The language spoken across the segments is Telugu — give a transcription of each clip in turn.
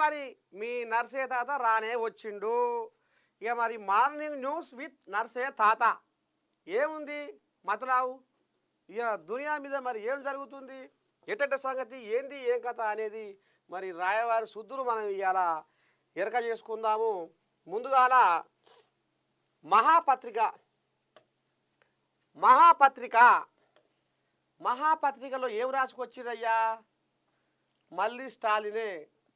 మరి మీ నర్సే తాత రానే వచ్చిండు. ఇక మరి మార్నింగ్ న్యూస్ విత్ నర్సే తాత ఏముంది మతలావు. ఇక దునియా మీద మరి ఏం జరుగుతుంది, ఎట్టట సంగతి ఏంది ఏం కథ అనేది మరి రాయవారి శుద్ధులు మనం ఇవాళ ఎరక చేసుకుందాము. ముందుగాల మహాపత్రిక మహాపత్రిక మహాపత్రికలో ఏం రాసుకొచ్చిరయ్యా, మళ్ళీ స్టాలినే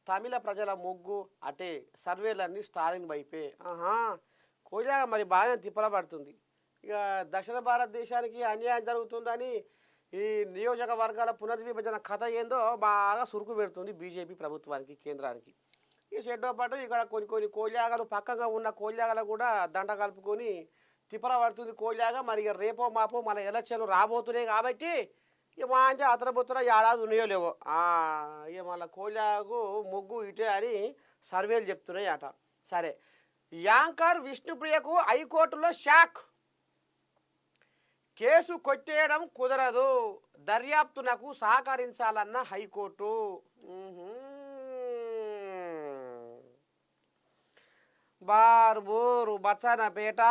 తమిళ ప్రజల మొగ్గు అటే, సర్వేలన్నీ స్టాలిన్ వైపే. కోయిలా మరి బాగానే తిప్పలబడుతుంది. ఇక దక్షిణ భారతదేశానికి అన్యాయం జరుగుతుందని ఈ నియోజకవర్గాల పునర్విభజన కథ ఏందో బాగా సురుకు పెడుతుంది బీజేపీ ప్రభుత్వానికి, కేంద్రానికి. ఇక షెడ్డో పాటు ఇక్కడ కొన్ని కోయిలాగలు పక్కగా ఉన్న కోయిలాగలు కూడా దండ కలుపుకొని తిప్పల పడుతుంది కోయిలాగా. మరి ఇక రేపో మాపో మన ఎలక్షన్లు రాబోతున్నాయి కాబట్టి ఇక మా అంటే అతరబుత్తర ఏడాది ఉన్నాయో లేవో ఇక మళ్ళీ కోయిలాగు మొగ్గు ఇటే అని సర్వేలు చెప్తున్నాయి అట. సరే, యాంకర్ విష్ణుప్రియకు హైకోర్టులో షాక్. కేసు కొట్టేయడం కుదరదు, దర్యాప్తునకు సహకరించాలన్న హైకోర్టు. బారు బోరు బచ్చానపేట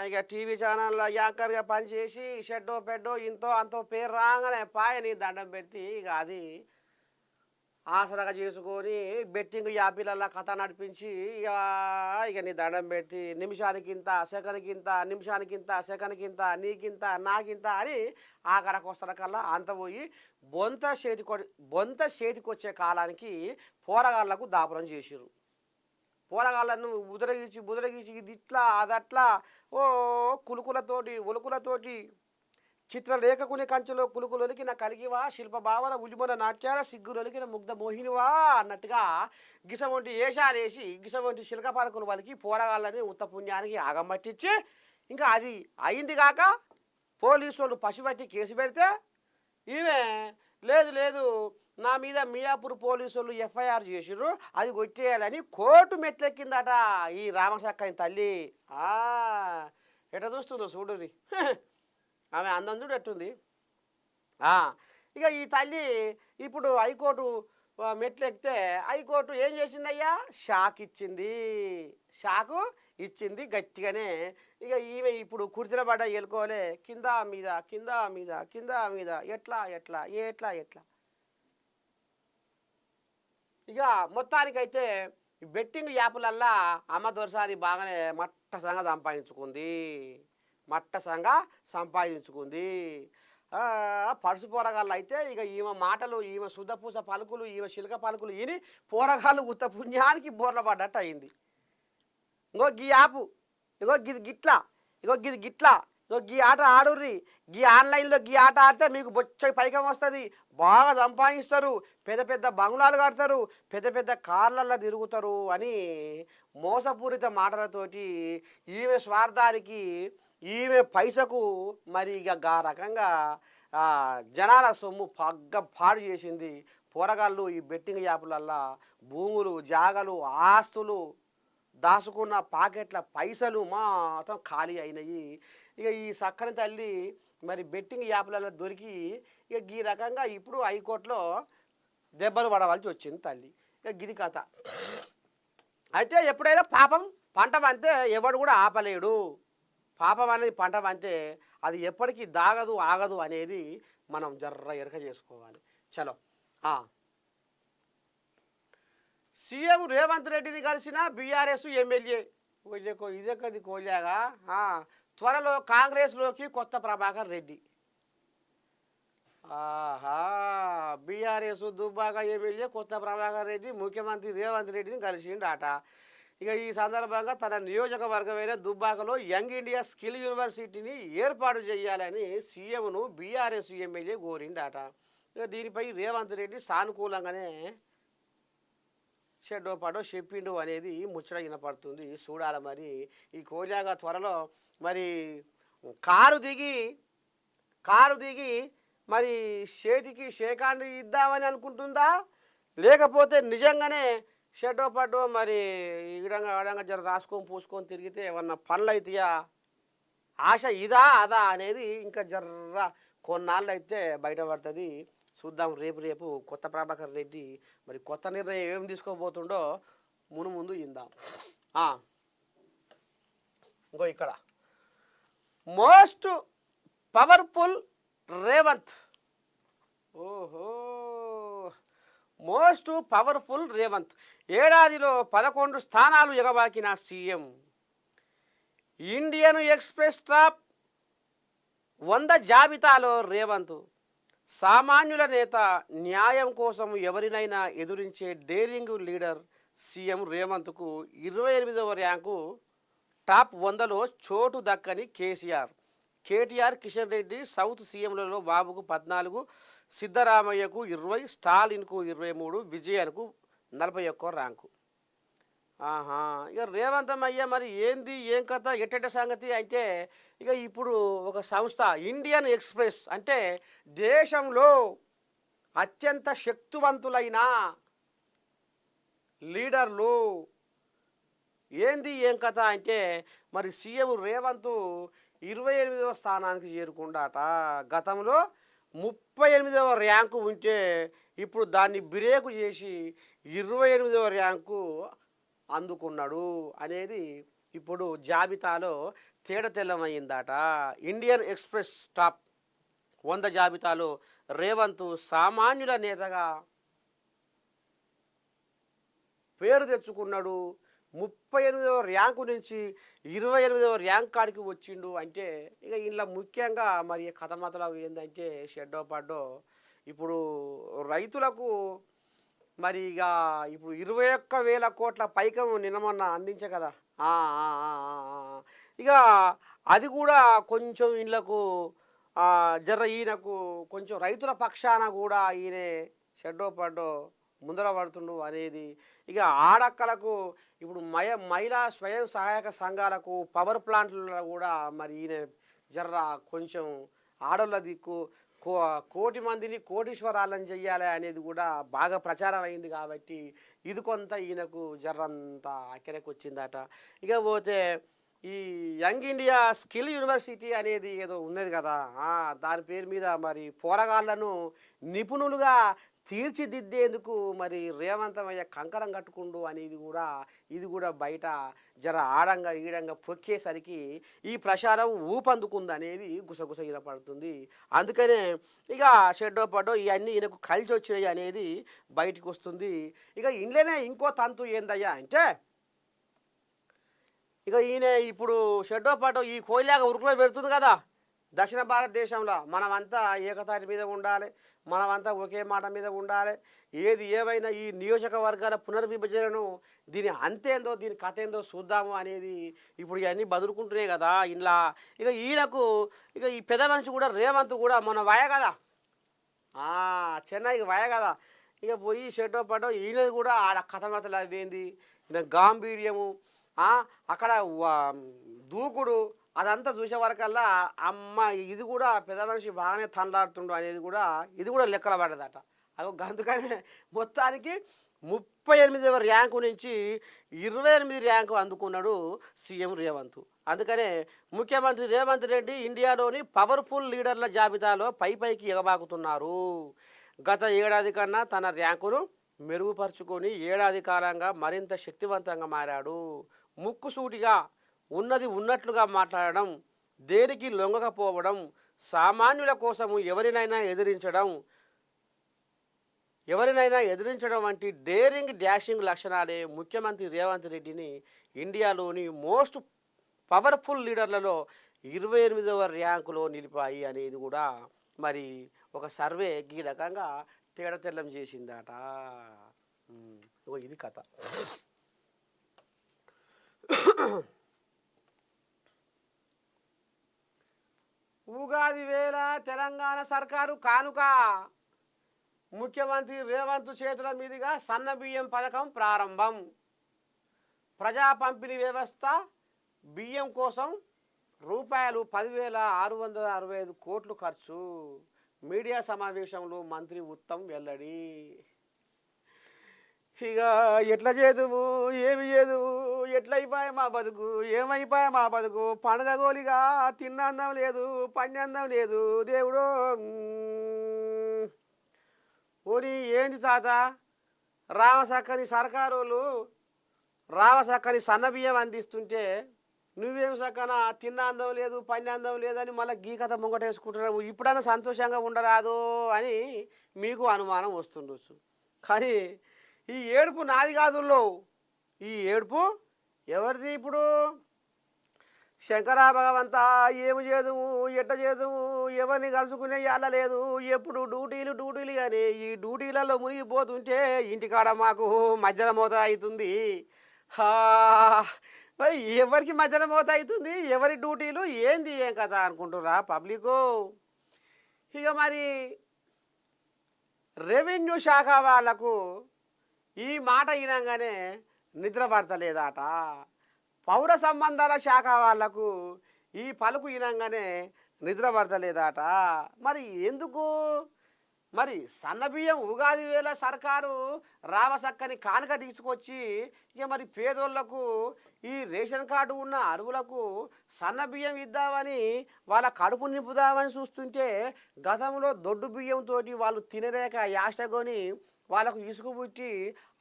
ఇక టీవీ ఛానల్లో యాంకర్గా పనిచేసి షెడ్డో పెడ్డో ఇంతో అంతో పేరు రాగానే పాయని దండం పెట్టి ఇక అది ఆసరగా చేసుకొని బెట్టింగ్ యాపిలల్లా కథ నడిపించి ఇక నీ దండం పెట్టి నిమిషానికింత సెకండ్కింత నిమిషానికింత సెకండ్కింత నీకింత నాకింత అని ఆఖరకు వస్తున్న కల్లా అంత పోయి బొంత చేతికొచ్చే కాలానికి పోరగాళ్లకు దాపురం చేసిరు. పోరగాళ్ళను బుదరగించి ఇది ఇట్లా అదట్లా కులుకులతోటి ఒలుకులతోటి చిత్రలేఖకుని కంచెలో కులుకులొలికిన కలిగివా, శిల్ప భావన ఉలిమన నాట్యాల సిగ్గులొలికిన ముగ్ధ మోహినివా అన్నట్టుగా గిసవంటి ఏషాలేసి గిసవంటి శిల్క పలకులు వాళ్ళకి పోరగాళ్ళని ఉత్త పుణ్యానికి ఆగమట్టించి ఇంకా అది అయింది కాక పోలీసు వాళ్ళు పసిబట్టి కేసు పెడితే ఈమె లేదు నా మీద మియాపూర్ పోలీసు వాళ్ళు ఎఫ్ఐఆర్ చేసిర్రు, అది కొట్టేయాలని కోర్టు మెట్లెక్కిందట ఈ రామసక్కని తల్లి. ఎట చూస్తుందో చూడురి, ఆమె అందం చూడు ఎట్టుంది. ఇక ఈ తల్లి ఇప్పుడు హైకోర్టు మెట్లెక్కితే హైకోర్టు ఏం చేసిందయ్యా, షాక్ ఇచ్చింది గట్టిగానే. ఇక ఈమె ఇప్పుడు కుర్తిన పడ్డ ఎలుకోలే కింద మీద కింద మీద కింద మీద ఎట్లా ఇక మొత్తానికైతే బెట్టింగ్ యాప్లల్లా అమ్మ దొరసారి బాగానే మట్టసంగా సంపాదించుకుంది. పరుసు పోరగాళ్ళు అయితే ఇక ఈమె మాటలు, ఈమె శుద్ధపూస పలుకులు, ఈమె శిల్క పలుకులు ఈని పోరగాళ్ళు ఉత్త పుణ్యానికి బోర్ల పడ్డట్టు అయింది. ఇంకో గీ యాపు గిది గిట్లా గీ ఆట ఆడుర్రి, గీ ఆన్లైన్లో గీ ఆట ఆడితే మీకు బొచ్చడి పైకం వస్తుంది, బాగా సంపాదిస్తారు, పెద్ద బంగ్లాలు కడతారు, పెద్ద కార్లల్లో తిరుగుతారు అని మోసపూరిత మాటలతోటి ఈమె స్వార్థానికి ఈమె పైసకు మరి ఇక గా రకంగా జనాల సొమ్ము పాడు చేసింది. పోరగాళ్ళు ఈ బెట్టింగ్ యాప్లల్లా భూములు, జాగలు, ఆస్తులు, దాచుకున్న పాకెట్ల పైసలు మొత్తం ఖాళీ అయినాయి. ఇక ఈ సక్కని తల్లి మరి బెట్టింగ్ యాప్లలో దొరికి ఇక ఈ రకంగా ఇప్పుడు హైకోర్టులో దెబ్బలు పడవలసి వచ్చింది తల్లి. ఇక గిది కథ. అయితే ఎప్పుడైనా పాపం పంట పంతే ఎవడు కూడా ఆపలేడు. పాపం అనేది పంట పంతే అది ఎప్పటికీ దాగదు ఆగదు అనేది మనం జర్ర ఎరక చేసుకోవాలి. చలో, సీఎం రేవంత్ రెడ్డిని కలిసిన బీఆర్ఎస్ ఎమ్మెల్యే ఇదెక్కది కోలాగా. త్వరలో కాంగ్రెస్లోకి కొత్త ప్రభాకర్ రెడ్డి. బీఆర్ఎస్ దుబ్బాక ఎమ్మెల్యే కొత్త ప్రభాకర్ రెడ్డి ముఖ్యమంత్రి రేవంత్ రెడ్డిని కలిసిండట. ఇక ఈ సందర్భంగా తన నియోజకవర్గమైన దుబ్బాకలో యంగ్ ఇండియా స్కిల్ యూనివర్సిటీని ఏర్పాటు చేయాలని సీఎంను బీఆర్ఎస్ ఎమ్మెల్యే కోరిండట. ఇక దీనిపై రేవంత్ రెడ్డి సానుకూలంగానే షెడ్డో పాడో చెప్పిండు అనేది ముచ్చట వినపడుతుంది. చూడాలి మరి ఈ కోలాగా త్వరలో మరి కారు దిగి మరి చేతికి షేకాండ్ ఇద్దామని అనుకుంటుందా, లేకపోతే నిజంగానే షెడ్డో పడ్డో మరి ఇడంగా జర రాసుకొని పూసుకొని తిరిగితే ఏమన్నా పనులు అవుతాయా, ఆశ ఇదా అదా అనేది ఇంకా జర్ర కొన్నాళ్ళు అయితే బయటపడుతుంది. చూద్దాం రేపు రేపు కొత్త ప్రభాకర్ రెడ్డి మరి కొత్త నిర్ణయం ఏం తీసుకోబోతుండో ముందు ఇందాం. ఇంకో ఇక్కడ మోస్ట్ పవర్ఫుల్ రేవంత్. ఓహో, మోస్ట్ పవర్ఫుల్ రేవంత్. ఏడాదిలో 11 స్థానాలు ఎగబాకిన సీఎం. ఇండియన్ ఎక్స్ప్రెస్ టాప్ 100 జాబితాలో రేవంత్. సామాన్యుల నేత, న్యాయం కోసం ఎవరినైనా ఎదురించే డేరింగ్ లీడర్ సీఎం రేవంత్కు 28వ ర్యాంకు. టాప్ 100లో చోటు దక్కని KCR. KTR, Kishan Reddy south సీఎంలలో బాబుకు 14, సిద్ధరామయ్యకు 20, స్టాలిన్కు 23, విజయన్కు 41 ర్యాంకు. ఇక రేవంతమయ్య మరి ఏంది ఏం కథ ఎట్టెట సంగతి అంటే ఇక ఇప్పుడు ఒక సంస్థ ఇండియన్ ఎక్స్ప్రెస్ అంటే దేశంలో అత్యంత శక్తివంతులైన లీడర్లు ఏంది ఏం కథ అంటే మరి సీఎం రేవంత్ 28వ స్థానానికి చేరుకుండాట. గతంలో 38వ ర్యాంకు ఉంటే ఇప్పుడు దాన్ని బ్రేకు చేసి 28వ ర్యాంకు అందుకున్నాడు అనేది ఇప్పుడు జాబితాలో తేడతెల్లమైందట. ఇండియన్ ఎక్స్ప్రెస్ టాప్ 100 జాబితాలో రేవంత్ సామాన్యుల నేతగా పేరు తెచ్చుకున్నాడు. 38వ ర్యాంకు నుంచి 28వ ర్యాంక్ కాడికి వచ్చిండు అంటే ఇక ఇంట్లో ముఖ్యంగా మరి కథ మాత్రం ఏంటంటే షెడ్డో పడ్డో ఇప్పుడు రైతులకు మరి ఇక ఇప్పుడు 21,000 కోట్ల పైకం నిన్న అందించే కదా. ఇక అది కూడా కొంచెం ఇళ్ళకు జర ఈయనకు కొంచెం రైతుల పక్షాన కూడా ఈయన షెడ్డో పడ్డో ముందర పడుతుండు అనేది. ఇక ఆడక్కలకు ఇప్పుడు మహిళా స్వయం సహాయక సంఘాలకు పవర్ ప్లాంట్లలో కూడా మరి ఈయన జర్ర కొంచెం ఆడోళ్ళ దిక్కు కోటి మందిని కోటీశ్వరాలను చెయ్యాలి అనేది కూడా బాగా ప్రచారం అయింది కాబట్టి ఇది కొంత ఈయనకు జర్రంత అక్కడికి వచ్చిందట. ఇక పోతే ఈ యంగ్ ఇండియా స్కిల్ యూనివర్సిటీ అనేది ఏదో ఉన్నది కదా, దాని పేరు మీద మరి పోరగాళ్లను నిపుణులుగా తీర్చిదిద్దేందుకు మరి రేవంతమయ్య కంకరం కట్టుకుండు అనేది కూడా ఇది కూడా బయట జర ఆడంగా ఈడంగా పొక్కేసరికి ఈ ప్రచారం ఊపందుకుంది అనేది గుసగుస పడుతుంది. అందుకనే ఇక షెడ్డో పడ్డో ఇవన్నీ ఈయనకు కలిసి వచ్చినాయి అనేది బయటికి వస్తుంది. ఇక ఇంట్లోనే ఇంకో తంతు ఏందయ్యా అంటే ఇక ఈయన ఇప్పుడు షెడ్డో పడ్డో ఈ కోయిలాగా ఉరుకులో పెడుతుంది కదా. దక్షిణ భారతదేశంలో మనమంతా ఏకతాటి మీద ఉండాలి, మనమంతా ఒకే మాట మీద ఉండాలి, ఏది ఏమైనా ఈ నియోజకవర్గాల పునర్విభజనను దీని అంతేందో దీని కథ ఏందో చూద్దాము అనేది ఇప్పుడు ఇవన్నీ బదులుకుంటున్నాయి కదా ఇలా. ఇక ఈయనకు ఇక ఈ పెద్ద మనిషి కూడా రేవంత్ కూడా మొన్న వయ కదా, చెన్నైకి వయ కదా. ఇక పోయి షెడ్డో పడ్డో ఈయనది కూడా ఆడ కథమతలు అవేంది ఈయన గాంభీర్యము అక్కడ దూకుడు అదంతా చూసే వరకల్లా అమ్మ ఇది కూడా పెద్ద మనిషి బాగానే తండ్లాడుతుండు అనేది కూడా ఇది కూడా లెక్కల పడ్డదట. అందుకనే మొత్తానికి 38వ ర్యాంకు నుంచి 28 ర్యాంకు అందుకున్నాడు సీఎం రేవంత్. అందుకనే ముఖ్యమంత్రి రేవంత్ రెడ్డి ఇండియాలోని పవర్ఫుల్ లీడర్ల జాబితాలో పైకి ఎగబాకుతున్నారు. గత ఏడాది కన్నా తన ర్యాంకును మెరుగుపరుచుకొని ఏడాది కాలంగా మరింత శక్తివంతంగా మారాడు. ముక్కుసూటిగా ఉన్నది ఉన్నట్లుగా మాట్లాడడం, దేనికి లొంగకపోవడం, సామాన్యుల కోసము ఎవరినైనా ఎదిరించడం వంటి డేరింగ్ డాషింగ్ లక్షణాలే ముఖ్యమంత్రి రేవంత్ రెడ్డిని ఇండియాలోని మోస్ట్ పవర్ఫుల్ లీడర్లలో 28వ ర్యాంకులో నిలిపాయి అనేది కూడా మరి ఒక సర్వే ఈ రకంగా తేడతెల్లం చేసిందట. ఇది కథ. ఉగాది వేళ తెలంగాణ సర్కారు కానుక. ముఖ్యమంత్రి రేవంత్ చేతుల మీదుగా సన్నబియ్యం పథకం ప్రారంభం. ప్రజా పంపిణీ వ్యవస్థ బియ్యం కోసం రూపాయలు 10,665 కోట్లు ఖర్చు. మీడియా సమావేశంలో మంత్రి ఉత్తమ్ వెల్లడి. ఇక ఎట్లా చేదువు ఏమి చేదువు ఎట్లయిపోయా మా బతుకు ఏమైపోయా మా బతుకు పండుగ గోలిగా తిన్నందం లేదు పన్నందం లేదు దేవుడు. పోనీ ఏంది తాత రామసక్కని సర్కారోళ్ళు రామసక్కని సన్నబియ్యం అందిస్తుంటే నువ్వేం సక్కన తిన్న అందం లేదు పని అందం లేదని మళ్ళీ గీ కథ ముంగటేసుకుంటున్నావు, ఇప్పుడైనా సంతోషంగా ఉండరాదు అని మీకు అనుమానం వస్తుండొచ్చు. కానీ ఈ ఏడుపు నాది కాదుల్లో, ఈ ఏడుపు ఎవరిది? ఇప్పుడు శంకరా భగవంతా ఏమి చేదుము ఎట్ట చేదుము ఎవరిని కలుసుకునే యాళ్ళ లేదు, ఎప్పుడు డ్యూటీలు కానీ ఈ డ్యూటీలలో మునిగిపోతుంటే ఇంటికాడ మాకు మధ్యలో మోత అవుతుంది. ఎవరికి మధ్యలో మోత అవుతుంది, ఎవరి డ్యూటీలు ఏంది ఏం కదా అనుకుంటురా పబ్లికు. ఇక మరి రెవెన్యూ శాఖ వాళ్ళకు ఈ మాట వినంగానే నిద్ర పడతలేదట. పౌర సంబంధాల శాఖ వాళ్లకు ఈ పలుకు వినంగానే నిద్ర పడతలేదట. మరి ఎందుకు? మరి సన్నబియ్యం ఉగాది వేళ సర్కారు రామసక్కని కానుక తీసుకొచ్చి ఇక మరి పేదోళ్లకు ఈ రేషన్ కార్డు ఉన్న అరువులకు సన్నబియ్యం ఇద్దామని వాళ్ళ కడుపు నింపుదామని చూస్తుంటే గతంలో దొడ్డు బియ్యంతో వాళ్ళు తినలేక యాష్టకొని వాళ్ళకు ఇసుకు పుట్టి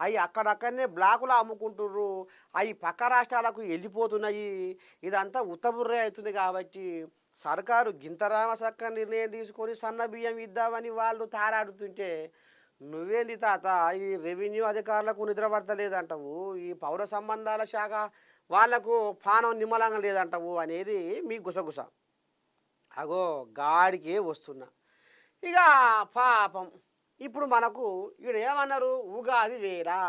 అవి అక్కడక్కడనే బ్లాకులు అమ్ముకుంటుర్రు, అవి పక్క రాష్ట్రాలకు వెళ్ళిపోతున్నాయి. ఇదంతా ఉత్తబుర్రే అవుతుంది. కాబట్టి సర్కారు గింతరామసక్క నిర్ణయం తీసుకొని సన్న బియ్యం ఇద్దామని వాళ్ళు తారాడుతుంటే నువ్వేంది తాత ఈ రెవెన్యూ అధికారులకు నిద్ర పడతలేదంటావు, ఈ పౌర సంబంధాల శాఖ వాళ్లకు పానం నిమ్మలంగా లేదంటావు అనేది మీ గుసగుస. అగో గాడికే వస్తున్నా. ఇక పాపం ఇప్పుడు మనకు ఇక్కడ ఏమన్నారు, ఉగాది వేరా,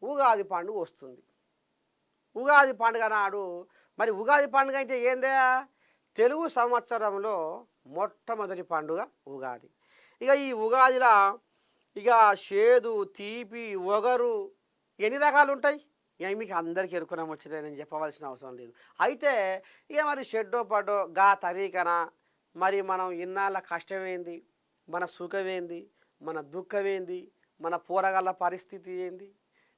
ఉగాది పండుగ వస్తుంది. ఉగాది పండుగ నాడు మరి ఉగాది పండుగ అంటే ఏందే? తెలుగు సంవత్సరంలో మొట్టమొదటి పండుగ ఉగాది. ఇక ఈ ఉగాదిలో ఇక చేదు తీపి ఒగరు ఎన్ని రకాలు ఉంటాయి ఇక మీకు అందరికీ ఎరుకునం వచ్చిందే, నేను చెప్పవలసిన అవసరం లేదు. అయితే ఇక మరి షెడ్డో పడ్డో గా తరీకన మరి మనం ఇన్నాళ్ళ కష్టమేంది, మన సుఖమేంది, మన దుఃఖమేంది, మన పోరగాళ్ళ పరిస్థితి ఏంది,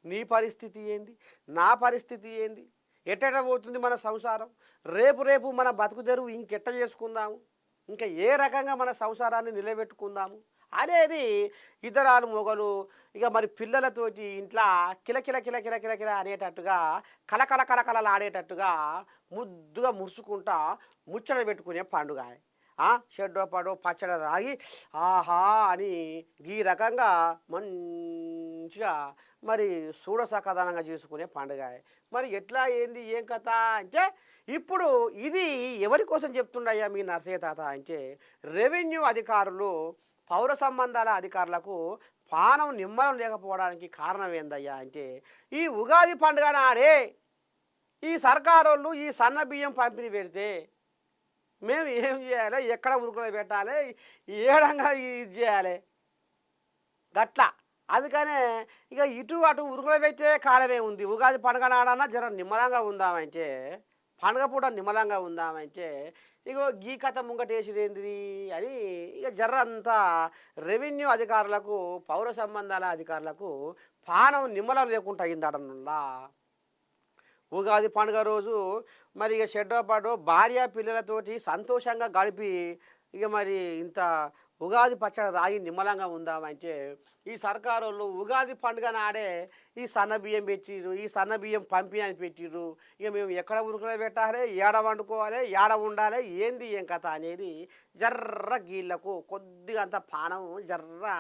నీ పరిస్థితి ఏంది, నా పరిస్థితి ఏంది, ఎట్ట పోతుంది మన సంసారం, రేపు మన బతుకు తెరువు ఇంకెట్ట చేసుకుందాము, ఇంకా ఏ రకంగా మన సంసారాన్ని నిలబెట్టుకుందాము అనేది ఇతరాలు మొగలు ఇక మరి పిల్లలతోటి ఇంట్లో కిలకిల అనేటట్టుగా కలకల ఆడేటట్టుగా ముద్దుగా మురుసుకుంటా ముచ్చట పెట్టుకునే పండుగ. షెడ్డో పడో పచ్చడి తాగి ఆహా అని ఈ రకంగా మంచిగా మరి చూడసకదనంగా చేసుకునే పండుగ. మరి ఎట్లా ఏంది ఏం కథ అంటే ఇప్పుడు ఇది ఎవరి కోసం చెప్తుండయ్యా మీ నర్సయ్య తాత అంటే రెవెన్యూ అధికారులు పౌర సంబంధాల అధికారులకు పానం నిమ్మలం లేకపోవడానికి కారణం ఏందయ్యా అంటే ఈ ఉగాది పండుగ నాడే ఈ సర్కారోళ్ళు ఈ సన్న బియ్యం పంపిణీ పెడితే మేము ఏం చేయాలి, ఎక్కడ ఉరుకులో పెట్టాలి, ఏడంగా ఇది చేయాలి గట్లా. అందుకనే ఇక ఇటు అటు ఉరుకులో పెట్టే కాలమే ఉంది. ఉగాది పండుగ నాడన్నా జర నిమ్మలంగా ఉందామంటే పండుగ పూట నిమ్మలంగా ఉందామంటే ఇగో గీ కథ ముంగటేసిరేంది అని ఇక జర్ర అంతా రెవెన్యూ అధికారులకు పౌర సంబంధాల అధికారులకు పానం నిమ్మలం లేకుండా అయిందటనులా. ఉగాది పండుగ రోజు మరి ఇక షెడ్డో పాడో భార్య పిల్లలతోటి సంతోషంగా గడిపి ఇక మరి ఇంత ఉగాది పచ్చడి తాగి నిమ్మలంగా ఉందామంటే ఈ సర్కారు వాళ్ళు ఉగాది పండుగ నాడే ఈ సన్న బియ్యం పెట్టిర్రు, ఈ సన్న బియ్యం పంపి అని పెట్టిర్రు. ఇక మేము ఎక్కడ ఉరుకులో పెట్టాలి, ఏడ వండుకోవాలి, ఏడ ఉండాలి, ఏంది ఏం కథ అనేది జర్ర గీళ్ళకు కొద్దిగా అంత పానం జర్ర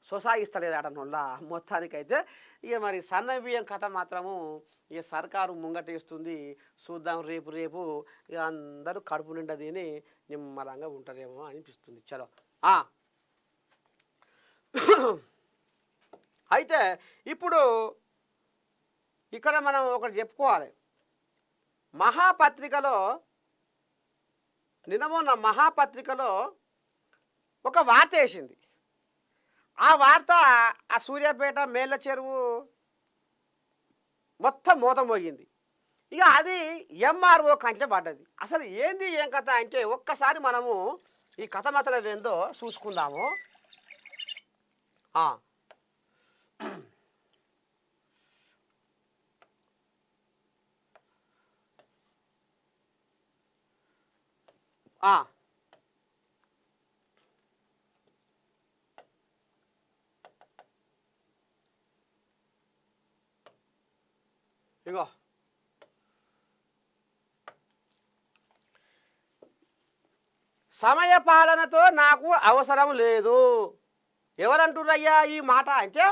సొసాయిస్తలేదట నొల్ల. మొత్తానికైతే ఇక మరి సన్న బియ్యం కథ మాత్రము ఇక సర్కారు ముంగటేస్తుంది. చూద్దాం రేపు ఇక అందరూ కడుపు నిండా తిని నిమ్మలంగా ఉంటారేమో అనిపిస్తుంది. చలో అయితే ఇప్పుడు ఇక్కడ మనం ఒకటి చెప్పుకోవాలి. మహాపత్రికలో నిన్న మహాపత్రికలో ఒక వార్త వేసింది. ఆ వార్త ఆ సూర్యాపేట మేళ్ళ చెరువు మొత్తం మోతమోగింది. ఇక అది ఎంఆర్ఓ కంచె పడ్డది. అసలు ఏంది ఏం కథ అంటే ఒక్కసారి మనము ఈ కథ మతలం ఏందో చూసుకుందాము. ఇగో సమయ పాలనతో నాకు అవసరం లేదు. ఎవరంటున్నాయ్యా ఈ మాట అంటే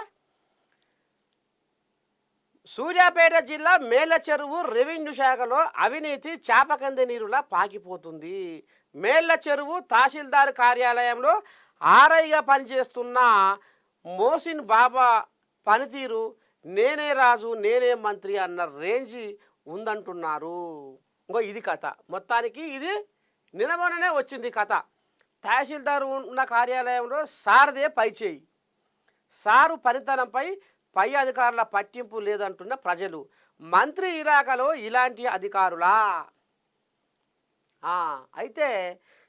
సూర్యాపేట జిల్లా మేళ్ళచెరువు రెవెన్యూ శాఖలో అవినీతి చాపకంది నీరులా పాకిపోతుంది. మేళ్ళచెరువు తహసీల్దార్ కార్యాలయంలో ఆర్ఐగా పనిచేస్తున్న మోసిన్ బాబా పనితీరు నేనే రాజు నేనే మంత్రి అన్న రేంజి ఉందంటున్నారు. ఇంకో ఇది కథ. మొత్తానికి ఇది నిన్నమొన్ననే వచ్చింది కథ. తహసీల్దార్ ఉన్న కార్యాలయంలో సార్దే పైచేయి. సారు పనితనంపై పై అధికారుల పట్టింపు లేదంటున్న ప్రజలు. మంత్రి ఇలాకాలో ఇలాంటి అధికారులా? అయితే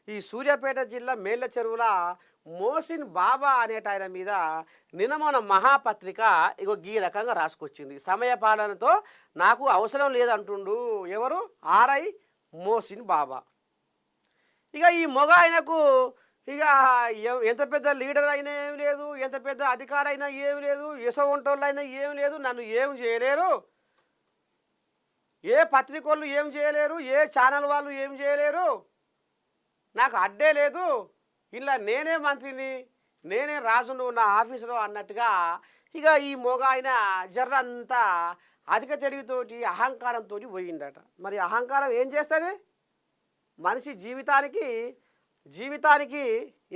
ఈ సూర్యాపేట జిల్లా మేళ్ళచెరువుల మోసిన్ బాబా అనేట ఆయన మీద నిన్నమొన్న మహాపత్రిక ఇగో ఈ రకంగా రాసుకొచ్చింది. సమయ పాలనతో నాకు అవసరం లేదంటుండు ఎవరు? ఆర్ఐ మోసిన్ బాబా. ఇక ఈ మొగ ఆయనకు ఇక ఎంత పెద్ద లీడర్ అయినా ఏమి లేదు, ఎంత పెద్ద అధికారి అయినా ఏమి లేదు, యశవంటోళ్ళు అయినా ఏమి లేదు, నన్ను ఏం చేయలేరు, ఏ పత్రికోళ్ళు ఏం చేయలేరు, ఏ ఛానల్ వాళ్ళు ఏం చేయలేరు, నాకు అడ్డే లేదు, ఇలా నేనే మంత్రిని నేనే రాజును నా ఆఫీసులో అన్నట్టుగా ఇక ఈ మొగ ఆయన జర్రంతా అధిక తెలివితోటి అహంకారంతో పోయిందట. మరి అహంకారం ఏం చేస్తుంది? మనిషి జీవితానికి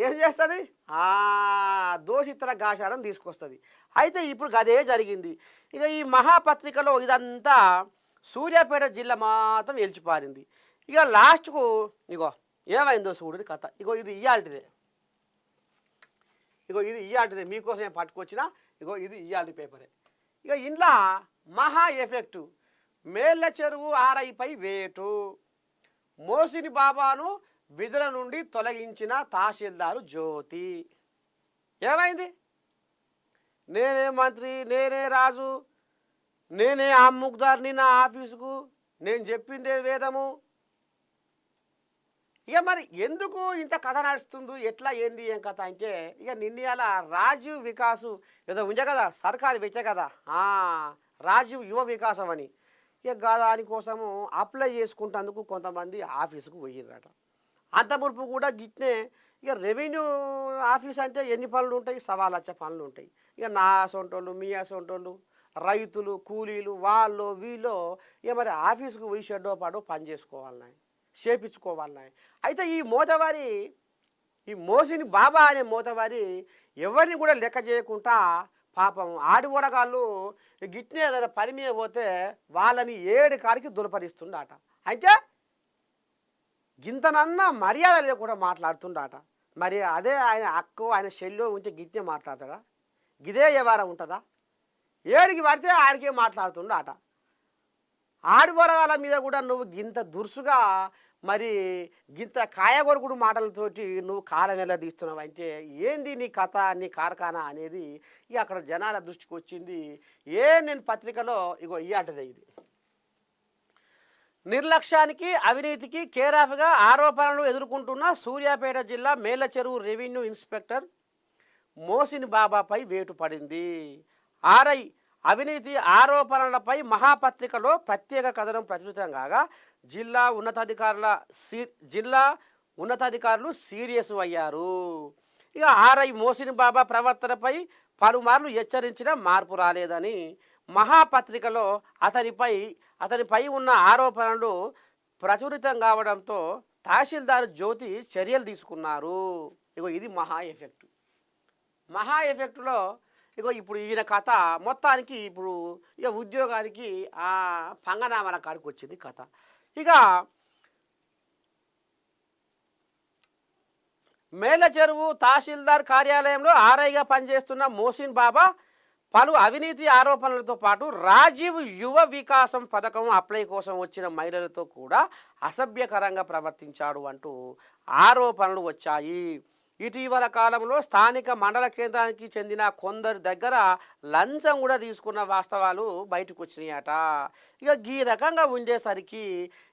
ఏం చేస్తుంది? దోషిత్ర గాచారం తీసుకొస్తుంది. అయితే ఇప్పుడు అదే జరిగింది. ఇక ఈ మహాపత్రికలో ఇదంతా సూర్యాపేట జిల్లా మాత్రం వెలిచిపారింది. ఇక లాస్ట్కు ఇగో ఏమైందో చూడు కథ. ఇగో ఇది ఇయ్యాల్టిదే, మీకోసం నేను పట్టుకొచ్చిన ఇగో ఇది ఇయ్యాల్టి పేపరే. ఇక ఇంట్లో మహా ఎఫెక్టు. మేళ్ళచెరువు ఆర్ఐపై వేటు. మోసిని బాబాను విధుల నుండి తొలగించిన తహసీల్దారు జ్యోతి. ఏమైంది? నేనే మంత్రి నేనే రాజు నేనే అమ్ముకుదారిని నా ఆఫీసుకు, నేను చెప్పిందే వేదము. ఇక మరి ఎందుకు ఇంత కథ నడుస్తుందో ఎట్లా ఏంది ఏం కథ అంటే ఇక నిన్న రాజీవ్ వికాసు ఏదో ఉండే కదా, సర్కారు పెట్టే కదా రాజీవ్ యువ వికాసం అని. ఇక దానికోసము అప్లై చేసుకుంటేందుకు కొంతమంది ఆఫీసుకు పోయిర్రట. అంత మురుపు కూడా గిట్నే ఇక రెవెన్యూ ఆఫీస్ అంటే ఎన్ని పనులు ఉంటాయి? 1,15,00,000 పనులు ఉంటాయి. ఇక నా అసొంటోళ్ళు మీ అసొంటోళ్ళు రైతులు కూలీలు వాళ్ళు వీళ్ళు ఇక మరి ఆఫీసుకు పోయి షెడ్డో పాడో పని చేసుకోవాలని చేపించుకోవాలని. అయితే ఈ మోసిని బాబా అనే మోతవారి ఎవరిని కూడా లెక్క చేయకుండా పాపం ఆడివరగాళ్ళు గిట్నే ఏదైనా పని మీద పోతే వాళ్ళని 7 కాడికి దులపరిస్తుండట. అంటే గింతనన్నా మర్యాద లేకుండా మాట్లాడుతుండట. మరి అదే ఆయన అక్కో ఆయన చెల్లో ఉంటే గిట్నే మాట్లాడతాడా? గిదే వ్యవహారం ఉంటుందా? ఏడికి పడితే ఆడికే మాట్లాడుతుండట. ఆడివరగాల మీద కూడా నువ్వు గింత దురుసుగా మరి గింత కాయగొరకుడు మాటలతోటి నువ్వు కాలం ఎలా తీస్తున్నావు అంటే ఏంది నీ కథ నీ కార్ఖానా అనేది ఇక అక్కడ జనాల దృష్టికి వచ్చింది. నేను పత్రికలో ఇగో ఇయ్యాటదే ఇది. నిర్లక్ష్యానికి అవినీతికి కేరాఫ్గా ఆరోపణలు ఎదుర్కొంటున్న సూర్యాపేట జిల్లా మేళ్ళచెరువు రెవెన్యూ ఇన్స్పెక్టర్ మోసిన్ బాబాపై వేటు పడింది. ఆర్ఐ అవినీతి ఆరోపణలపై మహాపత్రికలో ప్రత్యేక కథనం ప్రచురితం కాగా జిల్లా ఉన్నతాధికారులు సీరియస్ అయ్యారు. ఇక ఆర్ఐ మోసిన్ బాబా ప్రవర్తనపై పలుమార్లు హెచ్చరించిన మార్పు రాలేదని మహాపత్రికలో అతనిపై ఉన్న ఆరోపణలు ప్రచురితం కావడంతో తహసీల్దార్ జ్యోతి చర్యలు తీసుకున్నారు. ఇగో ఇది మహా ఎఫెక్టులో ఇగో ఇప్పుడు ఈయన కథ మొత్తానికి ఇప్పుడు ఇక ఉద్యోగానికి పంగనామాల కాడికి వచ్చింది కథ. ఇక మేళ్ళచెరువు తహసీల్దార్ కార్యాలయంలో ఆర్ఐగా పనిచేస్తున్న మోసిన్ బాబా పలు అవినీతి ఆరోపణలతో పాటు రాజీవ్ యువ వికాసం పథకం అప్లై కోసం వచ్చిన మహిళలతో కూడా అసభ్యకరంగా ప్రవర్తించాడు అంటూ ఆరోపణలు వచ్చాయి. ఇటీవల కాలంలో స్థానిక మండల కేంద్రానికి చెందిన కొందరి దగ్గర లంచం కూడా తీసుకున్న వాస్తవాలు బయటకు వచ్చినాయట. ఇక ఈ రకంగా ఉండేసరికి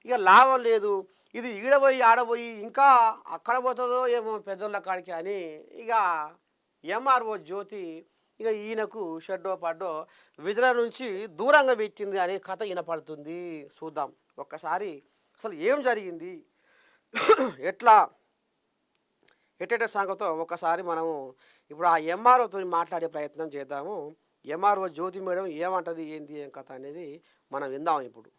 ఇక లాభం లేదు, ఇది ఈడబోయి ఆడబోయి ఇంకా అక్కడ పోతుందో ఏమో పెద్దోళ్ళ కాడికి అని ఇక ఎంఆర్ఓ జ్యోతి ఇక ఈయనకు షెడ్డో పడ్డో విధుల నుంచి దూరంగా పెట్టింది అనే కథ వినపడుతుంది. చూద్దాం ఒక్కసారి అసలు ఏం జరిగింది, ఎట్లా ఎట్టేట సంగతో ఒకసారి మనము ఇప్పుడు ఆ ఎంఆర్ఓతో మాట్లాడే ప్రయత్నం చేద్దాము. ఎంఆర్ఓ జ్యోతి మేడం ఏమంటది, ఏంది ఏం కథ అనేది మనం విందాం ఇప్పుడు.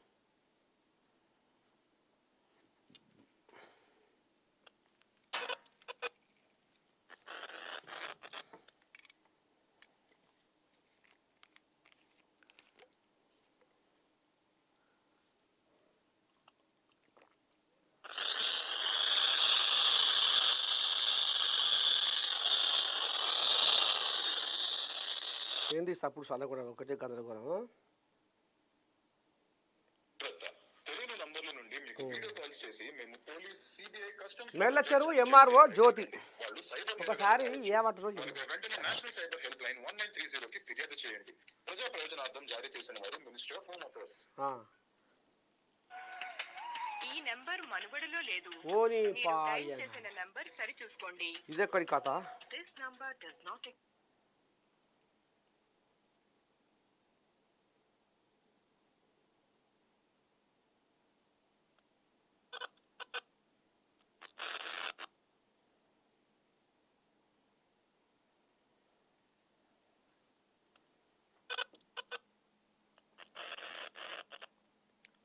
ఏంది సప్పుడు చదవకూడదు, ఒకటే గందరగోళం. మెల్ల చెరువు ఎంఆర్ఓ జ్యోతి ఒకసారి ఏమంటారో నేషనల్ సైబర్ హెల్ప్ లైన్ 1930 కి ఫిర్యాదు చేయండి. ప్రజా ప్రయోజనార్థం జారీ చేసిన వారు మినిస్ట్రీ ఆఫ్ హోమ్ అఫైర్స్. ఈ నంబర్ మనుగడలో లేదు. ఓని పాయ చేసిన నంబర్ సరి చూసుకోండి. ఇదెక్కడి కథ? This number does not.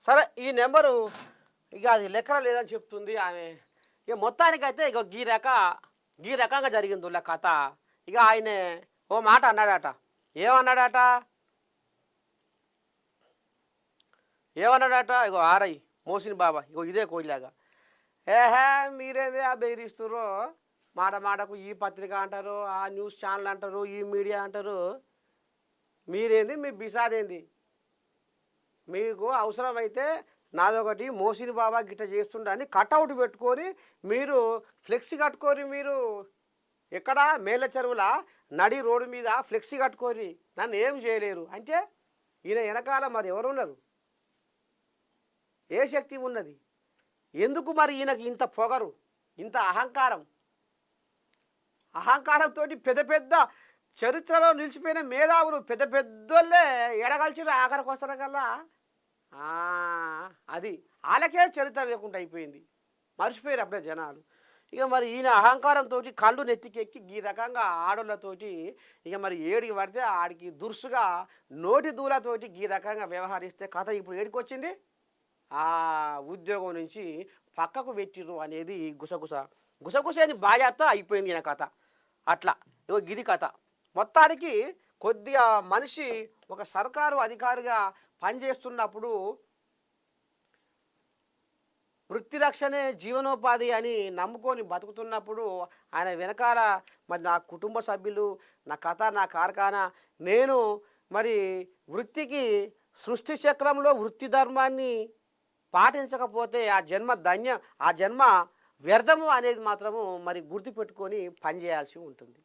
సరే ఈ నెంబరు ఇక అది లెక్కన లేదని చెప్తుంది ఆమె. ఇక మొత్తానికైతే ఇక గీ రకంగా జరిగింది కథ. ఇక ఆయన ఓ మాట అన్నాడట. ఏమన్నాడట ఇగో ఆరై మోసిన బాబా ఇగో ఇదే కోయిలాగా, మీరేదే ఆ బెదిరిస్తుర్రో, మాట మాటకు ఈ పత్రిక అంటారు, ఆ న్యూస్ ఛానల్ అంటారు, ఈ మీడియా అంటారు, మీరేంది మీ బిసాదేంది, మీకు అవసరమైతే నాదొకటి మోసిన బాబా గిట్ట చేస్తుండని కట్అవుట్ పెట్టుకొని మీరు ఫ్లెక్సీ కట్టుకోరి, మీరు ఎక్కడ మేళ్ళ చెరువుల నడి రోడ్డు మీద ఫ్లెక్సీ కట్టుకోరి, నన్ను ఏం చేయలేరు అంటే ఈయన వెనకాల మరి ఎవరున్నారు, ఏ శక్తి ఉన్నది, ఎందుకు మరి ఈయనకి ఇంత పొగరు, ఇంత అహంకారంతో పెద్ద పెద్ద చరిత్రలో నిలిచిపోయిన మేధావులు పెద్ద పెద్దోళ్ళే ఎడగలిచి ఆఖరికి వస్తారు కల్లా అది వాళ్ళకే చరిత్ర లేకుండా అయిపోయింది, మర్చిపోయారు అప్పుడే జనాలు. ఇక మరి ఈయన అహంకారంతో కళ్ళు నెత్తికెక్కి ఈ రకంగా ఆడోళ్ళతోటి ఇక మరి ఏడికి పడితే ఆడికి దురుసుగా నోటి దూలతోటి ఈ రకంగా వ్యవహరిస్తే కథ ఇప్పుడు ఏడికి వచ్చింది, ఆ ఉద్యోగం నుంచి పక్కకు పెట్టిరు అనేది గుసగుసని బాధ్యత అయిపోయింది ఈయన కథ. అట్లా ఇగో గిది కథ. మొత్తానికి కొద్దిగా మనిషి ఒక సర్కారు అధికారిగా పనిచేస్తున్నప్పుడు వృత్తి రక్షణే జీవనోపాధి అని నమ్ముకొని బతుకుతున్నప్పుడు ఆయన వెనకాల మరి నా కుటుంబ సభ్యులు, నా కథ, నా కార్ఖానా, నేను మరి వృత్తికి సృష్టి చక్రంలో వృత్తి ధర్మాన్ని పాటించకపోతే ఆ జన్మ వ్యర్థము అనేది మాత్రము మరి గుర్తుపెట్టుకొని పనిచేయాల్సి ఉంటుంది.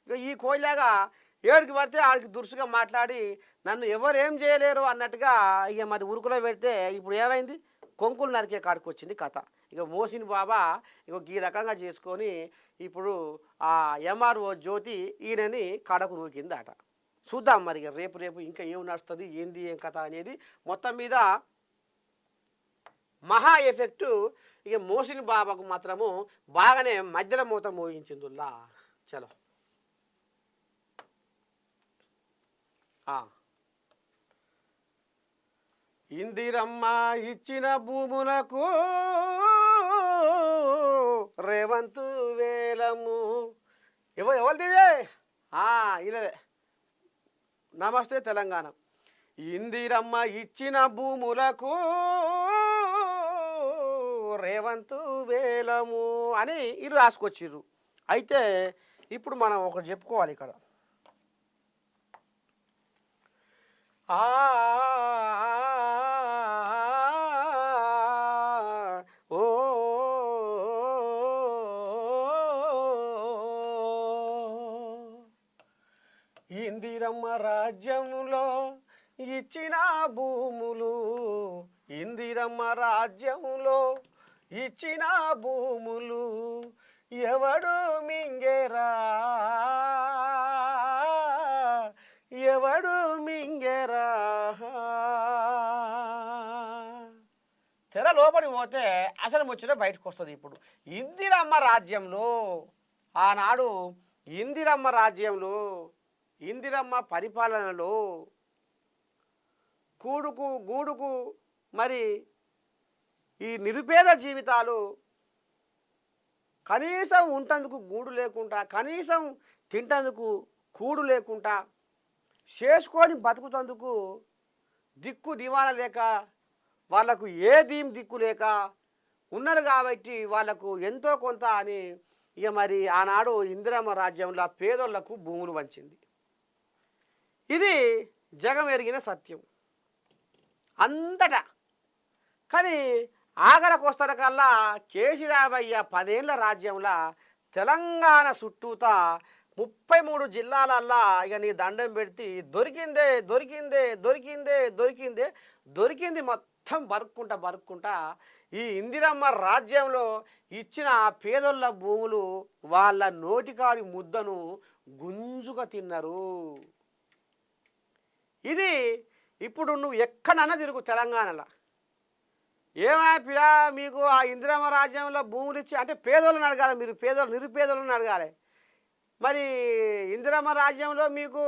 ఇక ఈ కోయిలాగా ఏడికి పడితే ఆడికి దురుసుగా మాట్లాడి నన్ను ఎవరు ఏం చేయలేరు అన్నట్టుగా ఇక మరి ఉరుకులో పెడితే ఇప్పుడు ఏమైంది, కొంకులు నరికే కాడికి వచ్చింది కథ. ఇక మోసిన బాబా ఇక ఈ రకంగా చేసుకొని ఇప్పుడు ఆ ఎంఆర్ఓ జ్యోతి ఈయనని కడకు నూకిందట. చూద్దాం మరి రేపు ఇంకా ఏం నడుస్తుంది, ఏంది ఏం కథ అనేది. మొత్తం మీద మహా ఎఫెక్టు ఇక మోసిన బాబాకు మాత్రము బాగానే మధ్యలో మూత మోగించిందిలా. చలో ఇందిరమ్మ ఇచ్చిన భూములకు రేవంతు వేలము ఎవరిది ఇదే. నమస్తే తెలంగాణ. ఇందిరమ్మ ఇచ్చిన భూములకు రేవంతు వేలము అని ఇది రాసుకొచ్చిర్రు. అయితే ఇప్పుడు మనం ఒకటి చెప్పుకోవాలి ఇక్కడ. ఇందిరమ్మ రాజ్యములో ఇచ్చిన భూములు, ఇందిరమ్మ రాజ్యములో ఇచ్చిన భూములు ఎవడు మింగేరా, ఎవడు మింగెరా. తెర లోపలికి పోతే అసలు ముచ్చట బయటకు వస్తుంది. ఇప్పుడు ఇందిరమ్మ రాజ్యంలో ఆనాడు ఇందిరమ్మ రాజ్యంలో ఇందిరమ్మ పరిపాలనలో కూడుకు గూడుకు మరి ఈ నిరుపేద జీవితాలు కనీసం ఉంటందుకు గూడు లేకుండా, కనీసం తింటందుకు కూడు లేకుండా, చేసుకొని బతుకుతందుకు దిక్కు దివాలా లేక, వాళ్ళకు ఏ దిక్కు లేక ఉన్నారు. కాబట్టి వాళ్ళకు ఎంతో కొంత అని ఇక మరి ఆనాడు ఇందిరమ్మ రాజ్యంలో పేదోళ్లకు భూములు వంచింది. ఇది జగం ఎరిగిన సత్యం అంతటా. కానీ ఆఖరికి వస్తున్న కల్లా కేసీరామయ్య 10 ఏళ్ల రాజ్యంలో తెలంగాణ చుట్టూతా 33 జిల్లాలల్లా ఇక నీ దండం పెడితే దొరికిందే దొరికిందే దొరికిందే దొరికిందే దొరికింది మొత్తం బరుక్కుంటా ఈ ఇందిరమ్మ రాజ్యంలో ఇచ్చిన పేదోళ్ళ భూములు వాళ్ళ నోటికాడి ముద్దను గుంజుగా తిన్నారు. ఇది ఇప్పుడు నువ్వు ఎక్కడన్నా తిరుగు తెలంగాణలో. ఏమైనా మీకు ఆ ఇందిరమ్మ రాజ్యంలో భూములు ఇచ్చి అంటే పేదోళ్ళని అడగాలి, మీరు నిరుపేదోళ్ళని అడగాలి. మరి ఇందిరమ్మ రాజ్యంలో మీకు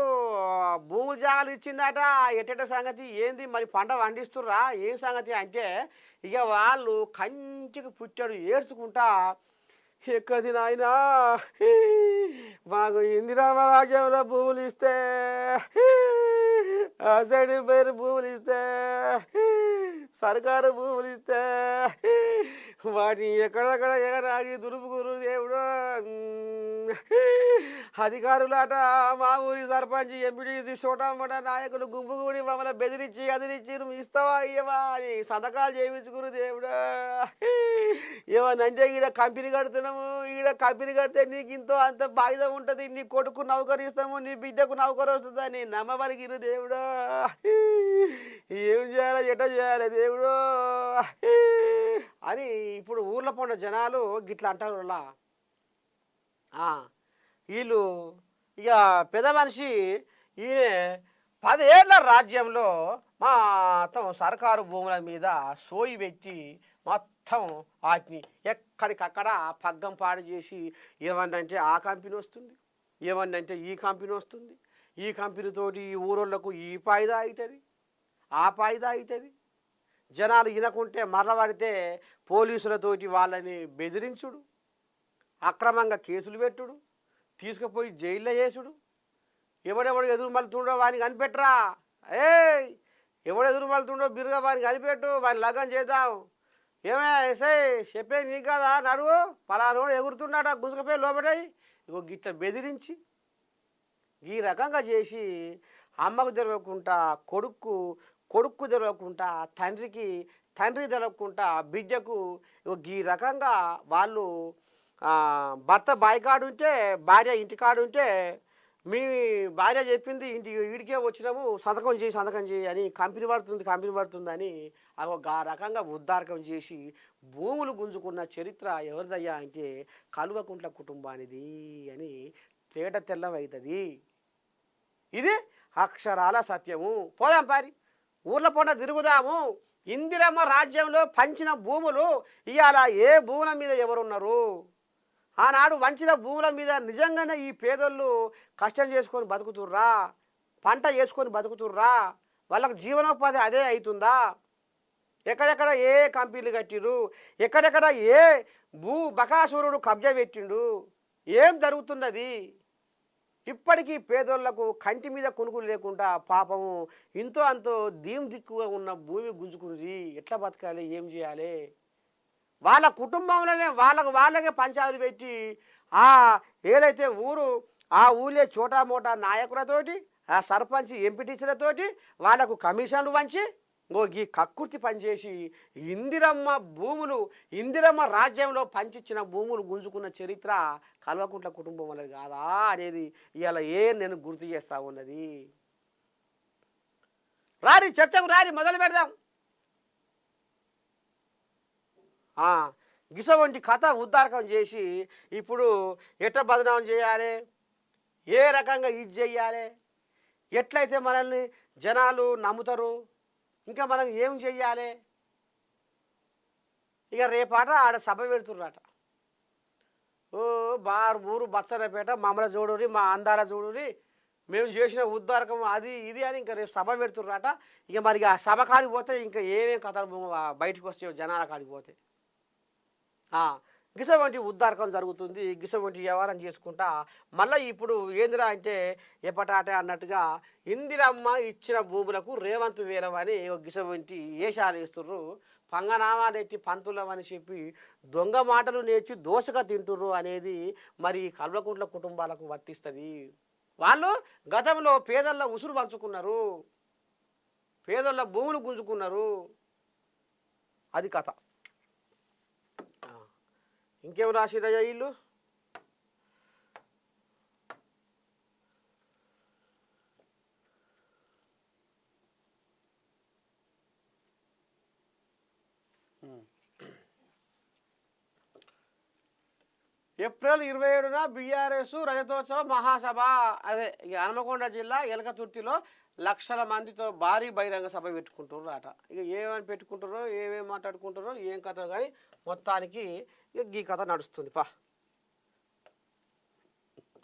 భూములు జాగాలు ఇచ్చిందట, ఎట్టెట సంగతి ఏంది, మరి పంట పండిస్తుర్రా ఏం సంగతి అంటే ఇక వాళ్ళు కంటికి పుట్టాడు ఏడ్చుకుంటా, ఎక్కడిది నాయనా మాకు ఇందిరమ్మ రాజ్యంలో భూములు ఇస్తే, అసలు పేరు భూములు ఇస్తే, సర్కారు భూములు ఇస్తే వాటిని ఎక్కడెక్కడ ఎగరాగి దురుపుగురు దేవుడు. అధికారులాట మా ఊరి సర్పంచ్ ఎంపీటీసీ చోటామట నాయకులు గుంపు కూడి మమ్మల్ని బెదిరించి అదిరించి నువ్వు ఇస్తావా ఇవ్వవా అని సంతకాలు చేయించుకురు దేవుడా. ఏమనంటే ఈడ కంపెనీ కడుతున్నాము, ఈడ కంపెనీ కడితే నీకు ఇంతో అంత బాధ్యత ఉంటుంది, నీ కొడుకు నౌకరు ఇస్తాము, నీ బిడ్డకు నౌకరు వస్తుందని నమ్మబలిగిరు దేవుడా. ఏం చేయాలి ఎట్ట చేయాలి దేవుడు అని ఇప్పుడు ఊర్లో పోయిన జనాలు గిట్లా అంటారు. వీళ్ళు ఇక పెద్ద మనిషి ఈయన 10 ఏళ్ల రాజ్యంలో మొత్తం సర్కారు భూముల మీద సోయి పెట్టి మొత్తం వాటిని ఎక్కడికక్కడ పగ్గం పాడు చేసి ఏమన్నంటే ఆ కంపెనీ వస్తుంది, ఏమన్నంటే ఈ కంపెనీ వస్తుంది, ఈ కంపెనీతోటి ఈ ఊరోళ్ళకు ఈ ఫాయిదా అవుతుంది, ఆ ఫాయిదా అవుతుంది. జనాలు వినకుంటే మరలబడితే పోలీసులతోటి వాళ్ళని బెదిరించుడు, అక్రమంగా కేసులు పెట్టుడు, తీసుకుపోయి జైల్లో వేసుడు. ఎవడెవడు ఎదురు మలుతుండో వాడిని కనిపెట్టరా, ఎవడు ఎదురు మలుతుండో బిరుగా వాడిని కనిపెట్టు, వాడిని లగ్గం చేద్దాం. ఏమయ్యా ఎస్ఐ చెప్పేది నీకు కదా, నడువు పలానోడు ఎగురుతున్నాడ గుంజుకపోయి లోపడాయి ఇగో గిట్ల బెదిరించి ఈ రకంగా చేసి అమ్మకు తెలవకుండా కొడుక్కు తెలవకుండా తండ్రి తెలవకుండా బిడ్డకు ఈ రకంగా వాళ్ళు భర్త బాయికాడు ఉంటే భార్య ఇంటికాడు ఉంటే మీ భార్య చెప్పింది ఈడికే వచ్చినాము సంతకం చేయి అని కంపెనీ పడుతుంది అని ఆ రకంగా ఉద్దారకం చేసి భూములు గుంజుకున్న చరిత్ర ఎవరిదయ్యా అంటే కల్వకుంట్ల కుటుంబానిది అని తేట తెల్లమవుతుంది. ఇది అక్షరాల సత్యము. పోదాం పారి ఊర్ల పొండ తిరుగుదాము. ఇందిరమ్మ రాజ్యంలో పంచిన భూములు ఇవాళ ఏ భూముల మీద ఎవరున్నారు? ఆనాడు వంచిన భూముల మీద నిజంగానే ఈ పేదోళ్ళు కష్టం చేసుకొని బతుకుతుర్రా, పంట చేసుకొని బతుకుతుర్రా, వాళ్ళకు జీవనోపాధి అదే అవుతుందా? ఎక్కడెక్కడ ఏ కంపెనీలు కట్టిరు, ఎక్కడెక్కడ ఏ బకాసురుడు కబ్జా పెట్టిండు, ఏం జరుగుతున్నది? ఇప్పటికీ పేదోళ్లకు కంటి మీద కొనుక్కులు లేకుండా పాపము ఇంతో అంతో దిక్కుగా ఉన్న భూమి గుంజుకున్నది. ఎట్లా బతకాలి, ఏం చేయాలి? వాళ్ళ కుటుంబంలోనే వాళ్ళకే పంచాయతీలు పెట్టి ఏదైతే ఆ ఊళ్ళే చోటా మోటా నాయకులతోటి, ఆ సర్పంచ్ ఎంపీటీసీలతోటి వాళ్ళకు కమిషన్లు వంచి ఈ కక్కుర్తి పనిచేసి ఇందిరమ్మ రాజ్యంలో పంచిచ్చిన భూములు గుంజుకున్న చరిత్ర కల్వకుంట్ల కుటుంబం వల్లది కాదా అనేది ఇవాళ నేను గుర్తు చేస్తా ఉన్నది. రారి చర్చకు రారి, మొదలు పెడదాం. గిసవంటి కథ ఉద్దారకం చేసి ఇప్పుడు ఎట్ట బదనామం చేయాలి, ఏ రకంగా ఇది చెయ్యాలి, ఎట్లయితే మనల్ని జనాలు నమ్ముతారు? ఇంకా మనం ఏం చెయ్యాలి? ఇక రేపాట ఆడ సభ పెడుతుర్రట. ఓ బార్ ఊరు బచ్చరపేట మమ్మల చూడురి, మా అందాల చూడురి, మేము చేసిన ఉద్ధారకం అది ఇది అని ఇంకా రేపు సభ పెడుతుర్రట. ఇక మరి ఆ సభ కాడికి పోతే ఇంకా ఏమేం కథలు బయటకు వస్తాయో జనాల కాడికి పోతే. గిసవంటి ఉద్ధారకం జరుగుతుంది. గిసవంటి వ్యవహారం చేసుకుంటా మళ్ళీ ఇప్పుడు ఏందిరా అంటే ఎప్పటాటే అన్నట్టుగా ఇందిరమ్మ ఇచ్చిన భూములకు రేవంత్ వీరమని గిసవంటి ఏషాలు వేస్తుర్రు. పంగనామాలెట్టి పంతులమని చెప్పి దొంగ మాటలు నేర్చి దోసగా తింటుర్రు అనేది మరి కల్వకుంట్ల కుటుంబాలకు వర్తిస్తుంది. వాళ్ళు గతంలో పేదల ఉసురు పంచుకున్నారు, పేదల భూములు గుంజుకున్నారు. అది కథ. ఇంకేం రాసిరయ్యా వీళ్ళు? ఏప్రిల్ 27న బీఆర్ఎస్ రజతోత్సవ మహాసభ. అదే ఇక హన్మకొండ జిల్లా ఎలకతుర్తిలో లక్షల మందితో భారీ బహిరంగ సభ పెట్టుకుంటారు అట. ఇక ఏమేమి పెట్టుకుంటారో ఏమేమి మాట్లాడుకుంటారో ఏం కథ కానీ మొత్తానికి ఇక ఈ కథ నడుస్తుంది.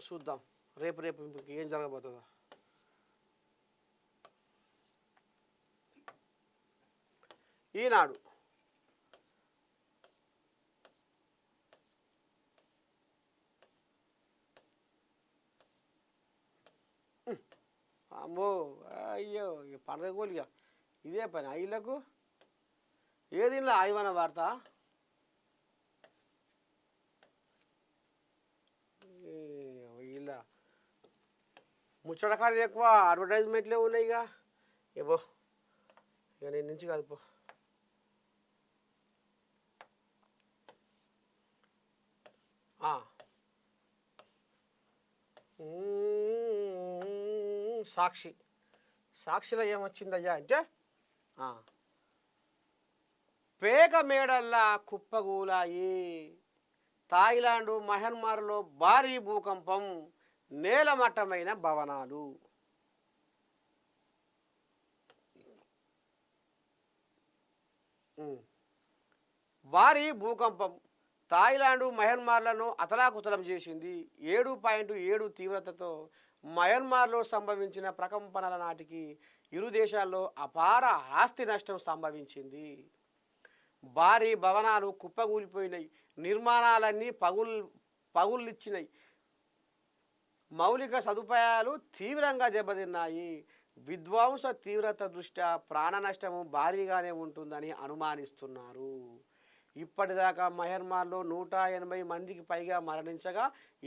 చూద్దాం రేపు రేపు ఏం జరగబోతుందో. ఈనాడు అమ్మో అయ్యో పండగ కోలిగా ఇదే పని ఐళ్ళకు. ఏదిలా ఆయివన వార్త ఇలా ముచ్చటకాలు ఎక్కువ, అడ్వర్టైజ్మెంట్లే ఉన్నాయి. ఇక ఏవో ఇక నేను నుంచి కాదు పో. సాక్షిలో ఏమొచ్చిందయ్యా అంటే పేక మేడల్లా కుప్పగూలాయి. థాయిలాండ్ మయన్మార్లో భారీ భూకంపం, నేలమట్టమైన భవనాలు. భారీ భూకంపం థాయిలాండ్ మయన్మార్లను అతలాకుతలం చేసింది. 7.7 తీవ్రతతో మయన్మార్లో సంభవించిన ప్రకంపనల నాటికి ఇరు దేశాల్లో అపార ఆస్తి నష్టం సంభవించింది. భారీ భవనాలు కుప్పగూలిపోయినాయి, నిర్మాణాలన్నీ పగుళ్ళిచ్చినాయి, మౌలిక సదుపాయాలు తీవ్రంగా దెబ్బతిన్నాయి. విధ్వంస తీవ్రత దృష్ట్యా ప్రాణ నష్టము భారీగానే ఉంటుందని అనుమానిస్తున్నారు. ఇప్పటిదాకా మయన్మార్లో 180 మందికి పైగా మరణించగా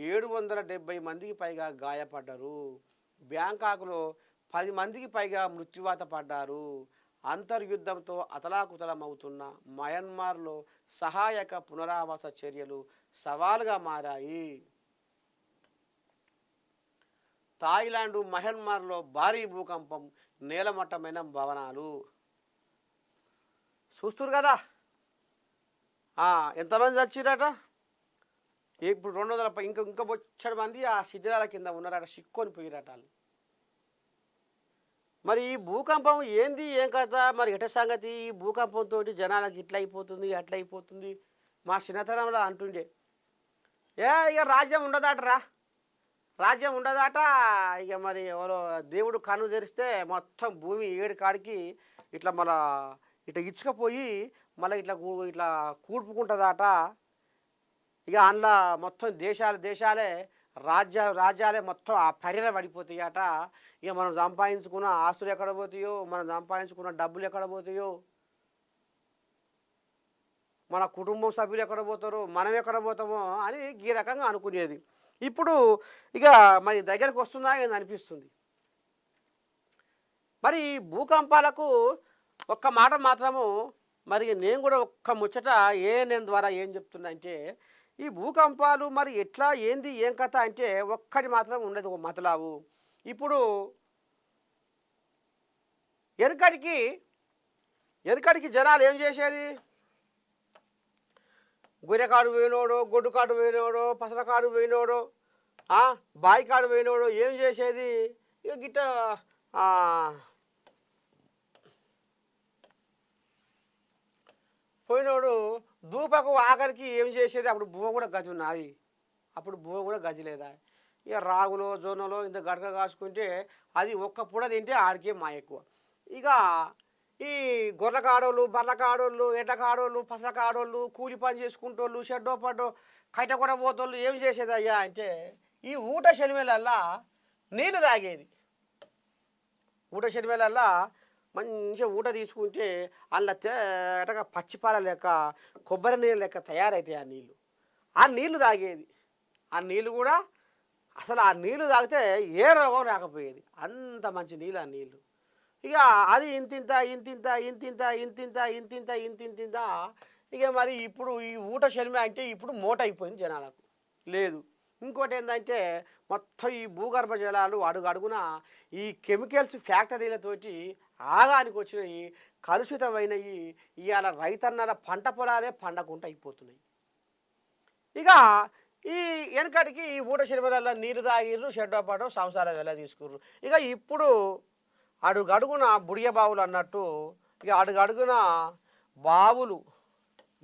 770 మందికి పైగా గాయపడ్డారు. బ్యాంకాక్లో 10 మందికి పైగా మృత్యువాత పడ్డారు. అంతర్యుద్ధంతో అతలాకుతలమవుతున్న మయన్మార్లో సహాయక పునరావాస చర్యలు సవాలుగా మారాయి. థాయిలాండ్ మయన్మార్లో భారీ భూకంపం, నేలమట్టమైన భవనాలు. చూస్తున్నారు కదా ఎంతమంది చచ్చిరట. ఇప్పుడు 200 ఇంకా బొచ్చడి మంది ఆ శిథిలాల కింద ఉన్నారట, చిక్కొని పోయిరట వాళ్ళు. మరి ఈ భూకంపం ఏంది ఏం కథ మరి ఎట సంగతి? ఈ భూకంపంతో జనాలకు ఇట్లా అయిపోతుంది అట్లా అయిపోతుంది. మా చిన్నతనంలో అంటుండే ఇక రాజ్యం ఉండదటరా, రాజ్యం ఉండదట. ఇక మరి ఎవరో దేవుడు కన్ను తెరిస్తే మొత్తం భూమి 7 కాడికి ఇట్లా మళ్ళా ఇట్లా ఇచ్చుకపోయి మళ్ళీ ఇట్లా కూడుపుకుంటుందట. ఇక అందులో మొత్తం దేశాలే రాజ్యాలే మొత్తం ఆ పరిర పడిపోతాయి అట. ఇక మనం సంపాదించుకున్న ఆస్తులు ఎక్కడ పోతాయో, మనం సంపాదించుకున్న డబ్బులు ఎక్కడ పోతాయో, మన కుటుంబం సభ్యులు ఎక్కడ పోతారో, మనం ఎక్కడ పోతామో అని ఈ రకంగా అనుకునేది. ఇప్పుడు ఇక మరి దగ్గరకు వస్తుందా అని అనిపిస్తుంది. మరి భూకంపాలకు ఒక్క మాట మాత్రము మరి నేను కూడా ఒక్క ముచ్చట నేను ద్వారా ఏం చెప్తున్నా అంటే, ఈ భూకంపాలు మరి ఎట్లా ఏంది ఏం కథ అంటే ఒక్కటి మాత్రం ఉండదు ఒక మతలావు. ఇప్పుడు ఎనకడికి జనాలు ఏం చేసేది? గొర్రెకాడు పోయినోడో, గొడ్డుకాడు పోయినోడో, పసరకాడు పోయినోడో, బాయికాడు పోయినోడో ఏం చేసేది? ఇక గిట్ట పోయినోడు దూపకు ఆఖరికి ఏం చేసేది, అప్పుడు బువ్వ కూడా గది ఉన్నది, అప్పుడు బువ్వ కూడా గది లేదా. ఇక రాగులో జొన్నలో ఇంత గడక కాసుకుంటే అది ఒక్క పూట తింటే ఆడికే మా ఎక్కువ. ఇక ఈ గొర్రెల కాడోళ్ళు, బర్రెల కాడోళ్ళు, ఎడ్ల కాడోళ్ళు, పసల కాడోళ్ళు, కూలి పని చేసుకుంటోళ్ళు, షెడ్డో పడ్డో కైట కూడా పోతోళ్ళు ఏం చేసేది అయ్యా అంటే ఈ ఊట శనిమేలల్లా నీళ్ళు తాగేది. ఊట శనిమేలల్లా మంచిగా ఊట తీసుకుంటే అందులో తేటగా పచ్చిపాల లెక్క కొబ్బరి నీళ్ళు లెక్క తయారవుతాయి ఆ నీళ్ళు. ఆ నీళ్లు తాగేది. ఆ నీళ్ళు కూడా అసలు ఆ నీళ్లు తాగితే ఏ రోగం రాకపోయేది, అంత మంచి నీళ్ళు ఆ నీళ్ళు. ఇక అది ఇంతింత ఇంతింత ఇంతింత ఇంతింత ఇంతింత ఇంతింత. ఇక మరి ఇప్పుడు ఈ ఊట శనిమ అంటే ఇప్పుడు మూట అయిపోయింది జనాలకు లేదు. ఇంకోటి ఏంటంటే మొత్తం ఈ భూగర్భ జలాలు అడుగడుగున ఈ కెమికల్స్ ఫ్యాక్టరీలతోటి ఆగానికి వచ్చినాయి, కలుషితమైనవి. ఇవాళ రైతన్నల పంట పొలాలే పండకుండా అయిపోతున్నాయి. ఇక ఈ వెనకటికి ఈ ఊట శనిమలలో నీరు తాగిర్రు, షెడ్డోపాటో సంవత్సరాల వెళ్ళ తీసుకుర్రు. ఇక ఇప్పుడు అడుగడుగున బుడియ బావులు అన్నట్టు ఇక అడుగడుగున బావులు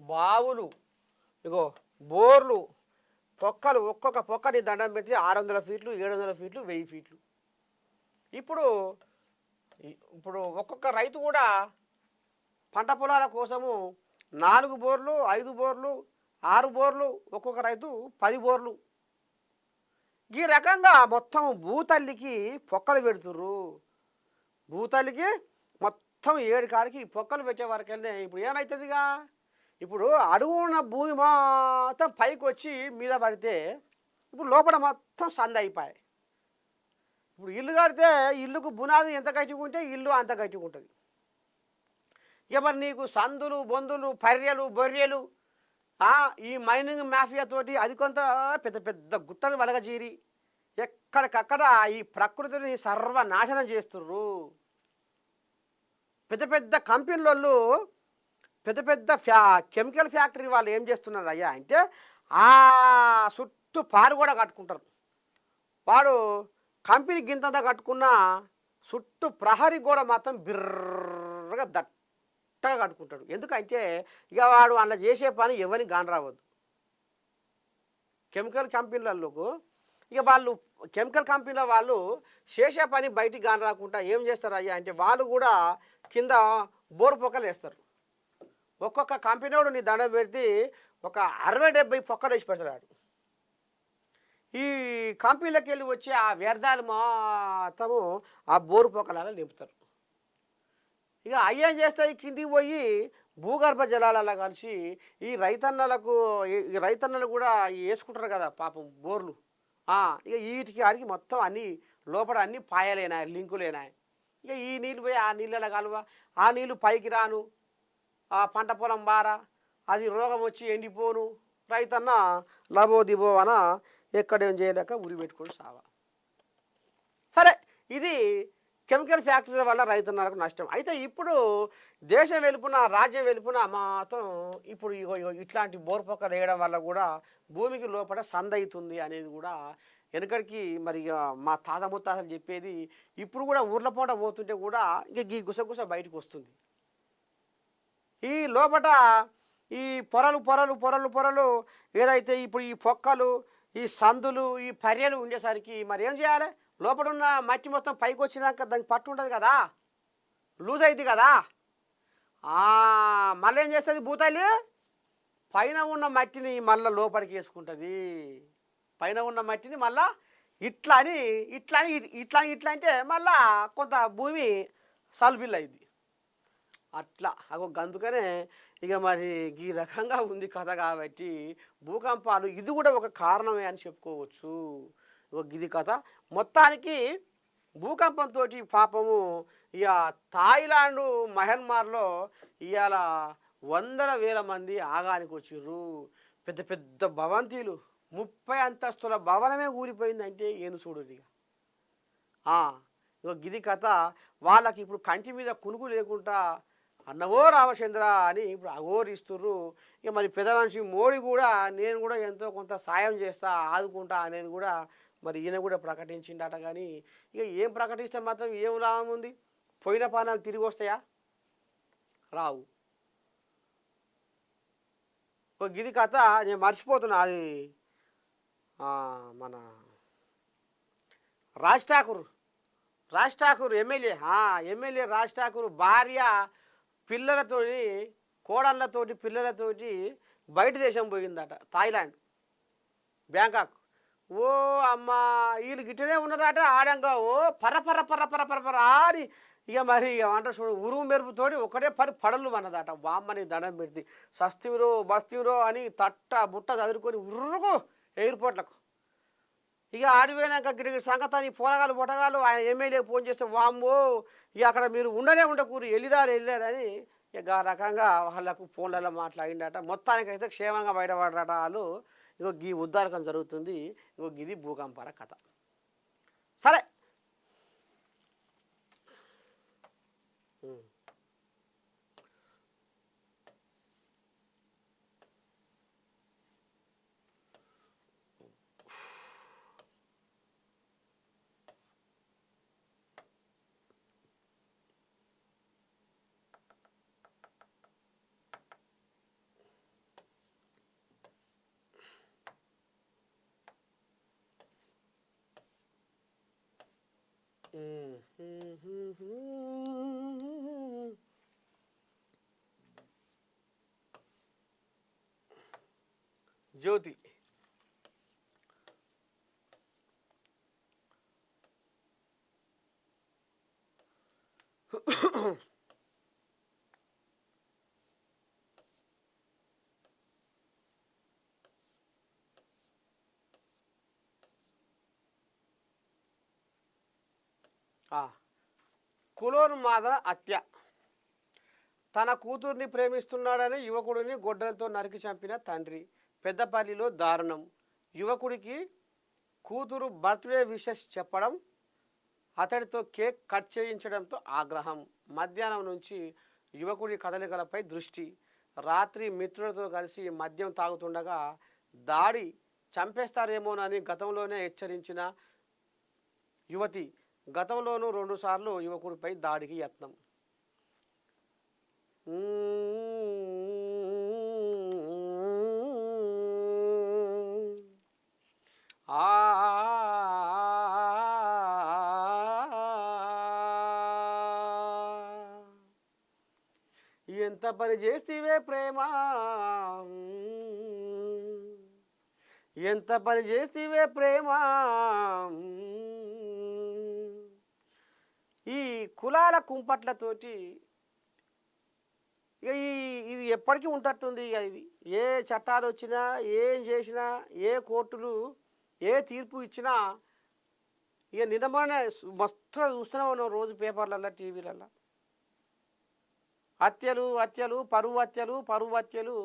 బావులు ఇగో బోర్లు, పొక్కలు, ఒక్కొక్క పొక్కని దండం పెట్టి 600 ఫీట్లు, 700 ఫీట్లు, 1000 ఫీట్లు. ఇప్పుడు ఇప్పుడు ఒక్కొక్క రైతు కూడా పంట పొలాల కోసము 4 బోర్లు, 5 బోర్లు, 6 బోర్లు, ఒక్కొక్క రైతు 10 బోర్లు. ఈ రకంగా మొత్తం భూతల్లికి పొక్కలు పెడుతుర్రు. భూతల్లికి మొత్తం 7 కాడికి పొక్కలు పెట్టే వరకనే ఇప్పుడు ఏమవుతుందిగా, ఇప్పుడు అడుగున్న భూమి మొత్తం పైకి వచ్చి మీద పడితే ఇప్పుడు లోపల మొత్తం సంద అయిపోయాయి. ఇప్పుడు ఇల్లు కడితే ఇల్లుకు బునాది ఎంత గట్టిగుంటే ఇల్లు అంత గట్టిగుంటుంది. ఇక మరి నీకు సందులు, బొందులు, పర్రెలు, బొర్రెలు, ఈ మైనింగ్ మాఫియాతోటి అది కొంత పెద్ద పెద్ద గుట్టలు వలగజీరి ఎక్కడికక్కడ ఈ ప్రకృతిని సర్వనాశనం చేస్తుర్రు. పెద్ద పెద్ద కంపెనీలలో పెద్ద పెద్ద కెమికల్ ఫ్యాక్టరీ వాళ్ళు ఏం చేస్తున్నారు అయ్యా అంటే ఆ చుట్టూ పారు కూడా కట్టుకుంటారు. వాడు కంపెనీ గింతంతా కట్టుకున్న చుట్టూ ప్రహరీ గోడ మాత్రం బిర్రగా దట్టగా కట్టుకుంటాడు. ఎందుకంటే ఇక వాడు అలా చేసే పని ఎవరిని గాని రావద్దు. కెమికల్ కంపెనీలకు ఇక వాళ్ళు కెమికల్ కంపెనీల వాళ్ళు చేసే పని బయటికి గాని రాకుండా ఏం చేస్తారు అయ్యా అంటే వాళ్ళు కూడా కింద బోరు పొక్కలు వేస్తారు. ఒక్కొక్క కంపెనీడు నీ దండ పెడితే ఒక 60-70 పొక్కలు వేసి పెడతాడు. ఈ కంపెనీలకు వెళ్ళి వచ్చి ఆ వ్యర్థాలు మొత్తము ఆ బోరు పొక్కలలో నింపుతారు. ఇక అయ్యేం చేస్తాయి, కిందికి పోయి భూగర్భ జలాలలో కలిసి ఈ రైతన్నలు కూడా వేసుకుంటారు కదా పాపం బోర్లు. ఇక వీటికి ఆడికి మొత్తం అన్నీ లోపల అన్నీ పాయలేనాయి, లింకులేనాయి. ఇక ఈ నీళ్ళు పోయి ఆ నీళ్ళలో కలవ, ఆ నీళ్ళు పైకి రాను, ఆ పంట పొలం బారా, అది రోగం వచ్చి ఎండిపోను, రైతన్న లబో దిబో అన ఎక్కడేం చేయలేక ఉరి పెట్టుకొని సావా. సరే, ఇది కెమికల్ ఫ్యాక్టరీల వల్ల రైతన్నలకు నష్టం. అయితే ఇప్పుడు దేశం వెలుపున, రాజ్యం వెలుపున మాత్రం ఇప్పుడు ఇట్లాంటి బోర్పొక్కలు వేయడం వల్ల కూడా భూమికి లోపల సందవుతుంది అనేది కూడా వెనకడికి మరి మా తాత ముత్తాతలు చెప్పేది. ఇప్పుడు కూడా ఊర్ల పూట పోతుంటే కూడా ఇంక ఈ గుసగుస బయటకు వస్తుంది. ఈ లోపల ఈ పొరలు పొరలు పొరలు పొరలు ఏదైతే ఇప్పుడు ఈ పొక్కలు, ఈ సందులు, ఈ పర్యలు ఉండేసరికి మరి ఏం చేయాలి, లోపల ఉన్న మట్టి మొత్తం పైకి వచ్చినాక దానికి పట్టు ఉంటుంది కదా, లూజ్ అవుతుంది కదా. మళ్ళీ ఏం చేస్తుంది భూతల్లి, పైన ఉన్న మట్టిని మళ్ళీ లోపలికి వేసుకుంటుంది. పైన ఉన్న మట్టిని మళ్ళీ ఇట్లా అని ఇట్లా అని ఇట్లా ఇట్లా అంటే మళ్ళా కొంత భూమి సల్బిల్ అయింది. అట్లా అందుకనే ఇక మరి ఈ రకంగా ఉంది కథ. కాబట్టి భూకంపాలు ఇది కూడా ఒక కారణమే అని చెప్పుకోవచ్చు. ఇది కథ మొత్తానికి భూకంపంతో పాపము ఇక థాయిలాండ్ మయన్మార్లో ఇవాళ 100,000 మంది ఆగానికి వచ్చిర్రు. పెద్ద పెద్ద భవంతిలు, 30 అంతస్తుల భవనమే కూలిపోయిందంటే ఏను చూడు. ఇక గిది కథ. వాళ్ళకి ఇప్పుడు కంటి మీద కునుకు లేకుండా అన్నవో రామచంద్ర అని ఇప్పుడు అఘోరిస్తుర్రు. ఇక మరి పెద్ద మనిషి మోడీ కూడా నేను కూడా ఎంతో కొంత సాయం చేస్తా, ఆదుకుంటా అనేది కూడా మరి ఈయన కూడా ప్రకటించిండట. కానీ ఇక ఏం ప్రకటిస్తే మాత్రం ఏం లాభం ఉంది? పోయిన పానాలు తిరిగి వస్తాయా? రావు. ఒక గిది కథ నేను మర్చిపోతున్నా. అది మన రాజ్ ఠాకూర్ ఎమ్మెల్యే రాజ్ ఠాకూర్ భార్య పిల్లలతోటి, కోడళ్ళతోటి పిల్లలతోటి బయట దేశం పోయిందట, థాయిలాండ్, బ్యాంకాక్. ఓ అమ్మ, వీళ్ళు గిట్టనే ఉన్నదట. ఆడంగా ఓ పరపర పర పర పర పర ఆడి ఇక మరి అంట చూడు, ఉరువు మెరుపుతోటి ఒకటే పడలు అన్నదట. వామ్మని దండం పెడితే సస్తివిరో బస్తివిరో అని తట్ట బుట్ట చదువుకొని ఉర్రుకు ఎయిర్పోర్ట్లకు. ఇక ఆడిపోయినాక గిడికి సంగతాన్ని పోరగాలు పొటగాలు ఆయన ఎమ్మెల్యేకి ఫోన్ చేస్తే, వామ్మో ఇక అక్కడ మీరు ఉండకూరు, వెళ్ళిరారని ఇక ఆ రకంగా వాళ్ళకు ఫోన్లలో మాట్లాడిండట. మొత్తానికైతే క్షేమంగా బయటపడరట వాళ్ళు. ఇగో గీ ఉద్దారకం జరుగుతుంది. ఇగో గిది భూకంపాల కథ. సరే, జ్యోతి కులోన్మాద హత్య. తన కూతుర్ని ప్రేమిస్తున్నాడని యువకుడిని గొడ్డలతో నరికి చంపిన తండ్రి. పెద్దపల్లిలో దారుణం. యువకుడికి కూతురు బర్త్డే విషెస్ చెప్పడం, అతడితో కేక్ కట్ చేయించడంతో ఆగ్రహం. మధ్యాహ్నం నుంచి యువకుడి కదలికలపై దృష్టి. రాత్రి మిత్రులతో కలిసి మద్యం తాగుతుండగా దాడి చంపేస్తారేమోనని గతంలోనే హెచ్చరించిన యువతి. గతంలోనూ 2 సార్లు యువకుడిపై దాడికి యత్నం. ఎంత పని చేస్తీవే ప్రేమ, ఎంత పని చేస్తీవే ప్రేమ. ఈ కులాల కుంపట్లతోటి ఇక ఇది ఎప్పటికీ ఉంటట్టుంది. ఇక ఇది ఏ చట్టాలు వచ్చినా, ఏం చేసినా, ఏ కోర్టులు ఏ తీర్పు ఇచ్చినా ఇక నిజమనే మస్తుగా చూస్తూనే ఉన్నాం రోజు పేపర్లలో, టీవీలలో. హత్యలు, పరువు హత్యలు.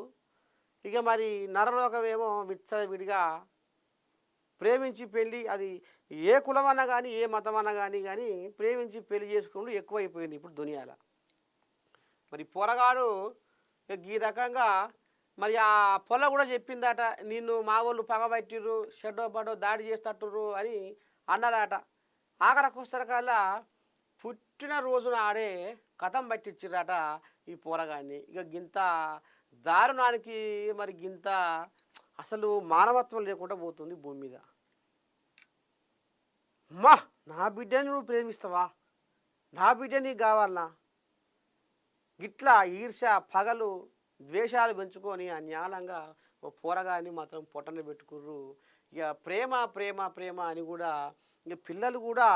ఇక మరి నరలోకమేమో విచ్చలవిడిగా ప్రేమించి పెళ్ళి, అది ఏ కులం అన్నా కానీ, ఏ మతం అన్నా కానీ ప్రేమించి పెళ్లి చేసుకుంటూ ఎక్కువైపోయింది ఇప్పుడు దునియాలో. మరి పోరగాడు ఈ రకంగా మరి ఆ పొల కూడా చెప్పిందట, నిన్ను మా వాళ్ళు పగబట్టిర్రు, షెడ్డో బడ్డో దాడి చేస్తట్టుర్రు అని అన్నదట. ఆఖరికొస్తరకల్లా పుట్టిన రోజున ఆడే కథం పట్టించిరట ఈ పోరగాన్ని. ఇక గింత దారుణానికి మరి గింత అసలు మానవత్వం లేకుండా పోతుంది భూమి మీద. అమ్మా, నా బిడ్డని నువ్వు ప్రేమిస్తావా? నా బిడ్డ నీకు కావాలనా? గిట్లా ఈర్ష్య, పగలు, ద్వేషాలు పెంచుకొని అన్యాలంగా ఓ పోరగాన్ని మాత్రం పొట్టన పెట్టుకుర్రు. ఇక ప్రేమ అని కూడా ఇక పిల్లలు కూడా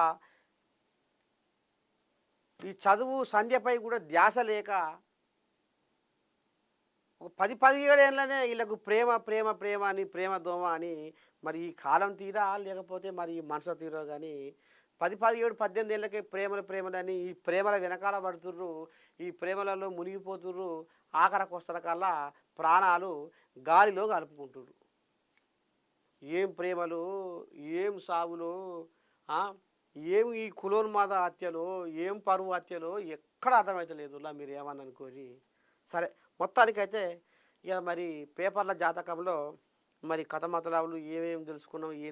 ఈ చదువు సంధ్యపై కూడా ధ్యాస లేక ఒక 10-17 ఏళ్ళనే వీళ్ళకు ప్రేమ అని, ప్రేమ దోమ అని. మరి ఈ కాలం తీరా లేకపోతే మరి ఈ మనసు తీరో కానీ 10-17-18 ఏళ్ళకే ప్రేమలని ఈ ప్రేమల వెనకాల పడుతుర్రు, ఈ ప్రేమలలో మునిగిపోతుర్రు. ఆఖరికొస్తరకల్లా ప్రాణాలు గాలిలో కలుపుకుంటుర్రు. ఏం ప్రేమలు, ఏం సాగులు, ఏం ఈ కులోన్మాద హత్యలు, ఏం పరువు హత్యలు ఎక్కడ అర్థమవుతలేదు. మీరు ఏమని అనుకోని. సరే, మొత్తానికైతే ఇక మరి పేపర్ల జాతకంలో మరి కథ మొదలవులు ఏమేమి తెలుసుకున్నాం,